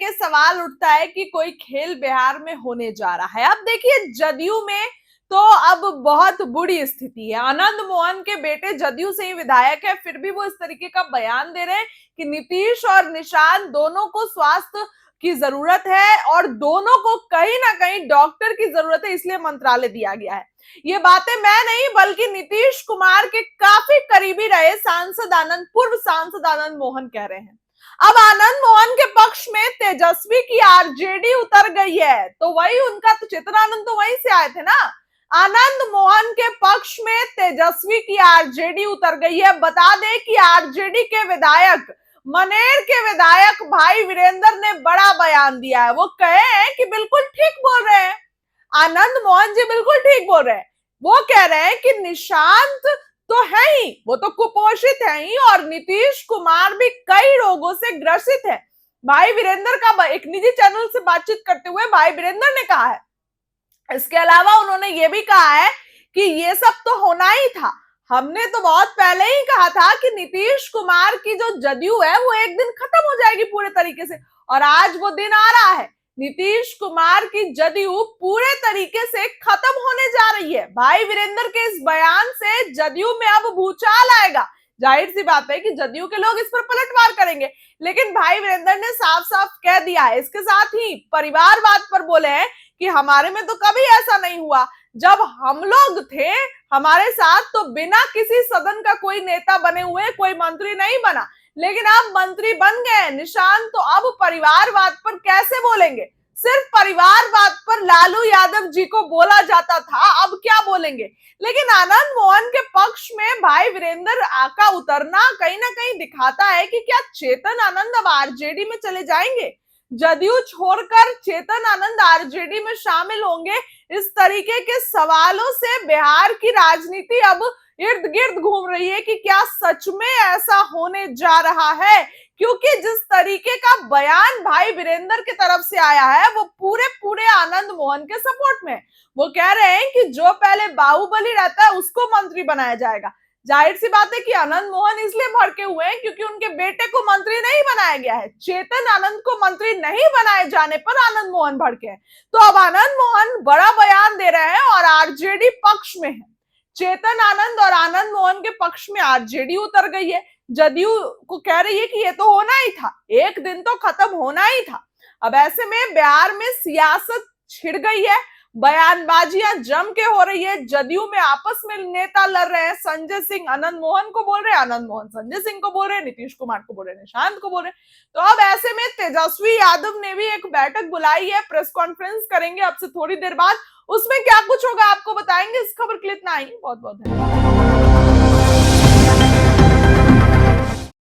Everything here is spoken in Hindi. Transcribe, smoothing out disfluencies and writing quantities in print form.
के सवाल उठता है कि कोई खेल बिहार में होने जा रहा है। अब देखिए, जदयू में तो अब बहुत बुरी स्थिति है। आनंद मोहन के बेटे जदयू से ही विधायक है, फिर भी वो इस तरीके का बयान दे रहे हैं कि नीतीश और निशांत दोनों को स्वास्थ्य की जरूरत है और दोनों को कहीं ना कहीं डॉक्टर की जरूरत है, इसलिए मंत्रालय दिया गया है। ये बातें मैं नहीं बल्कि नीतीश कुमार के काफी करीबी रहे पूर्व सांसद आनंद मोहन कह रहे हैं। अब आनंद मोहन के पक्ष में तेजस्वी की आरजेडी उतर गई है, तो वही उनका तो चित्रानंद तो वहीं से आए थे ना। आनंद मोहन के पक्ष में तेजस्वी की आरजेडी उतर गई है। बता दें कि आरजेडी के विधायक मनेर के विधायक भाई वीरेंद्र ने बड़ा बयान दिया है। वो कहे हैं कि बिल्कुल ठीक बोल रहे हैं, आनंद मोहन जी बिल्कुल ठीक बोल रहे हैं। वो कह रहे हैं कि निशांत तो है ही, वो तो कुपोषित है ही, और नीतीश कुमार भी कई रोगों से ग्रसित है। भाई वीरेंद्र का एक निजी चैनल से बातचीत करते हुए भाई वीरेंद्र ने कहा है। इसके अलावा उन्होंने ये भी कहा है कि ये सब तो होना ही था। हमने तो बहुत पहले ही कहा था कि नीतीश कुमार की जो जदयू है वो एक दिन खत्म हो जाएगी पूरे तरीके से, और आज वो दिन आ रहा है। नीतीश कुमार की जदयू पूरे तरीके से खत्म होने जा रही है। भाई वीरेंद्र के इस बयान से जदयू में अब भूचाल आएगा। जाहिर सी बात है कि जदयू के लोग इस पर पलटवार करेंगे, लेकिन भाई वीरेंद्र ने साफ साफ कह दिया है। इसके साथ ही परिवारवाद पर बोले हैं कि हमारे में तो कभी ऐसा नहीं हुआ। जब हम लोग थे हमारे साथ तो बिना किसी सदन का कोई नेता बने हुए कोई मंत्री नहीं बना, लेकिन अब मंत्री बन गए निशांत, तो अब परिवारवाद पर कैसे बोलेंगे? सिर्फ परिवारवाद पर लालू यादव जी को बोला जाता था, अब क्या बोलेंगे? लेकिन आनंद मोहन के पक्ष में भाई वीरेंद्र का उतरना कहीं ना कहीं दिखाता है कि क्या चेतन आनंद अब आरजेडी में चले जाएंगे? जदयू छोड़कर चेतन आनंद आरजेडी में शामिल होंगे? इस तरीके के सवालों से बिहार की राजनीति अब इर्द गिर्द घूम रही है कि क्या सच में ऐसा होने जा रहा है, क्योंकि जिस तरीके का बयान भाई वीरेंद्र की तरफ से आया है वो पूरे पूरे आनंद मोहन के सपोर्ट में। वो कह रहे हैं कि जो पहले बाहुबली रहता है उसको मंत्री बनाया जाएगा। जाहिर सी बात है कि आनंद मोहन इसलिए भड़के हुए हैं क्योंकि उनके बेटे को मंत्री नहीं बनाया गया है। चेतन आनंद को मंत्री नहीं बनाए जाने पर आनंद मोहन भड़के हैं। तो अब आनंद मोहन बड़ा बयान दे रहे हैं और आरजेडी पक्ष में है। चेतन आनंद और आनंद मोहन के पक्ष में आरजेडी उतर गई है। जदयू को कह रही है कि ये तो होना ही था, एक दिन तो खत्म होना ही था। अब ऐसे में बिहार में सियासत छिड़ गई है, बयानबाजियां जम के हो रही है। जदयू में आपस में नेता लड़ रहे हैं। संजय सिंह आनंद मोहन को बोल रहे हैं, आनंद मोहन संजय सिंह को बोल रहे हैं, नीतीश कुमार को बोल रहे हैं, निशांत को बोल रहे हैं। तो अब ऐसे में तेजस्वी यादव ने भी एक बैठक बुलाई है, प्रेस कॉन्फ्रेंस करेंगे अब से थोड़ी देर बाद। उसमें क्या कुछ होगा आपको बताएंगे। इस खबर के लिए इतना ही। बहुत बहुत धन्यवाद।